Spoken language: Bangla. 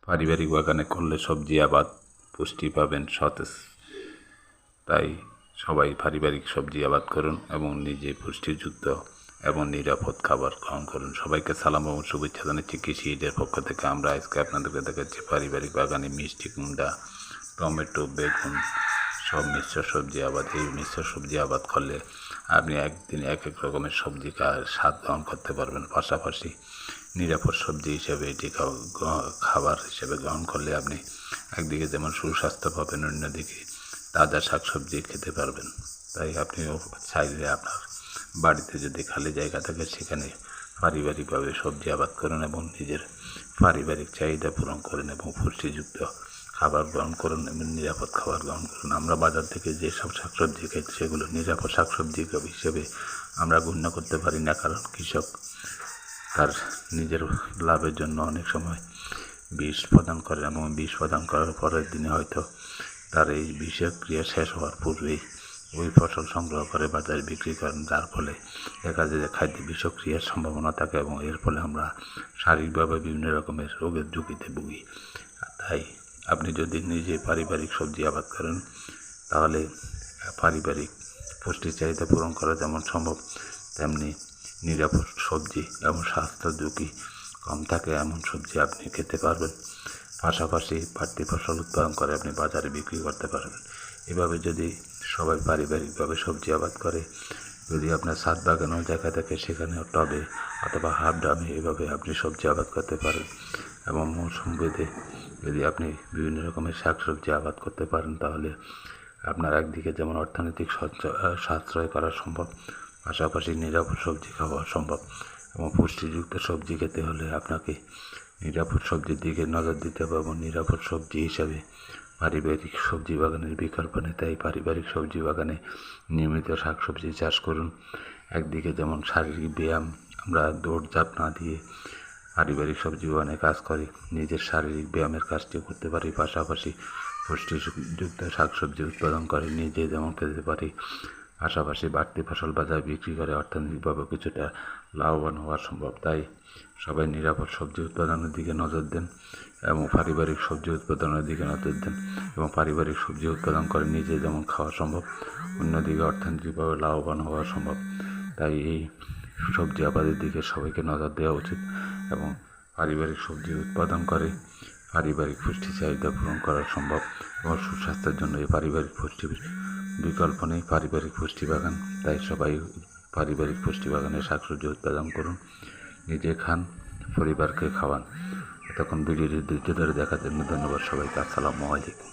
পারিবারিক বাগানে করলে সবজি আবাদ পুষ্টি পাবেন সতেজ। তাই সবাই পারিবারিক সবজি আবাদ করুন এবং নিজে পুষ্টিযুক্ত এবং নিরাপদ খাবার গ্রহণ করুন। সবাইকে সালাম এবং শুভেচ্ছা জানাচ্ছি কৃষি ঈদের পক্ষ থেকে। আমরা আজকে আপনাদেরকে দেখাচ্ছি পারিবারিক বাগানে মিষ্টি কুমড়া, টমেটো, বেগুন সব মিশ্র সবজি আবাদ। এই মিশ্র সবজি আবাদ করলে আপনি একদিন এক এক রকমের সবজি স্বাদ গ্রহণ করতে পারবেন। পাশাপাশি নিরাপদ সবজি হিসেবে এটি খাবার হিসেবে গ্রহণ করলে আপনি একদিকে যেমন সুস্বাস্থ্য পাবেন, অন্যদিকে তাজা শাকসবজি খেতে পারবেন। তাই আপনিও চাইলে আপনার বাড়িতে যদি খালি জায়গা থাকে সেখানে পারিবারিকভাবে সবজি আবাদ করুন এবং নিজের পারিবারিক চাহিদা পূরণ করুন এবং পুষ্টিযুক্ত খাবার গ্রহণ করুন এবং নিরাপদ খাবার গ্রহণ করুন। আমরা বাজার থেকে যেসব শাকসবজি খাই সেগুলো নিরাপদ শাকসবজি হিসেবে আমরা গণ্য করতে পারি না, কারণ কৃষক তার নিজের লাভের জন্য অনেক সময় বিষ প্রদান করে এবং বিষ প্রদান করার পরের দিনে হয়তো তার এই বিষের ক্রিয়া শেষ হওয়ার পূর্বেই ওই ফসল সংগ্রহ করে বাজারে বিক্রি করেন, যার ফলে দেখা যায় যে খাদ্যে বিষক্রিয়ার সম্ভাবনা থাকে এবং এর ফলে আমরা শারীরিকভাবে বিভিন্ন রকমের রোগের ঝুঁকিতে ভুগি। তাই আপনি যদি নিজে পারিবারিক সবজি আবাদ করেন তাহলে পারিবারিক পুষ্টির চাহিদা পূরণ করা যেমন সম্ভব, তেমনি নিরাপদ সবজি এবং স্বাস্থ্য ঝুঁকি কম থাকে এমন সবজি আপনি খেতে পারবেন। পাশাপাশি বাড়তি ফসল উৎপাদন করে আপনি বাজারে বিক্রি করতে পারবেন। এভাবে যদি সবাই পারিবারিকভাবে সবজি আবাদ করে, যদি আপনার ছাদ বাগানেও জায়গা থাকে সেখানেও টবে অথবা হাফ ড্রামে এভাবে আপনি সবজি আবাদ করতে পারেন এবং মৌসুম ভেদে যদি আপনি বিভিন্ন রকমের শাকসবজি আবাদ করতে পারেন তাহলে আপনার একদিকে যেমন অর্থনৈতিক সাশ্রয় করা সম্ভব, পাশাপাশি নিরাপদ সবজি খাওয়া সম্ভব। এবং পুষ্টিযুক্ত সবজি খেতে হলে আপনাকে নিরাপদ সবজির দিকে নজর দিতে হবে এবং নিরাপদ সবজি হিসাবে পারিবারিক সবজি বাগানের বিকল্প নেই। তাই পারিবারিক সবজি বাগানে নিয়মিত শাকসবজি চাষ করুন। একদিকে যেমন শারীরিক ব্যায়াম, আমরা দৌড়ঝাঁপ না দিয়ে পারিবারিক সবজি বাগানে কাজ করি, নিজের শারীরিক ব্যায়ামের কাজটিও করতে পারি, পাশাপাশি পুষ্টিযুক্ত শাকসবজি উৎপাদন করে নিজে যেমন খেতে পারি, পাশাপাশি বাড়তি ফসল বাজারে বিক্রি করে অর্থনৈতিকভাবে কিছুটা লাভবান হওয়া সম্ভব। তাই সবাই নিরাপদ সবজি উৎপাদনের দিকে নজর দেন এবং পারিবারিক সবজি উৎপাদনের দিকে নজর দেন এবং পারিবারিক সবজি উৎপাদন করে নিজে যেমন খাওয়া সম্ভব, অন্যদিকে অর্থনৈতিকভাবে লাভবান হওয়া সম্ভব। তাই এই সবজি আবাদের দিকে সবাইকে নজর দেওয়া উচিত এবং পারিবারিক সবজি উৎপাদন করে পারিবারিক পুষ্টি চাহিদা পূরণ করা সম্ভব এবং সুস্বাস্থ্যের জন্য এই পারিবারিক পুষ্টির বিকল্প নেই, পারিবারিক পুষ্টি বাগান। তাই সবাই পারিবারিক পুষ্টি বাগানে শাকসবজি উৎপাদন করুন, নিজে খান, পরিবারকে খাওয়ান। এতক্ষণ ভিডিওটি ধৈর্য ধরে দেখার জন্য ধন্যবাদ সবাইকে। আসসালামু আলাইকুম।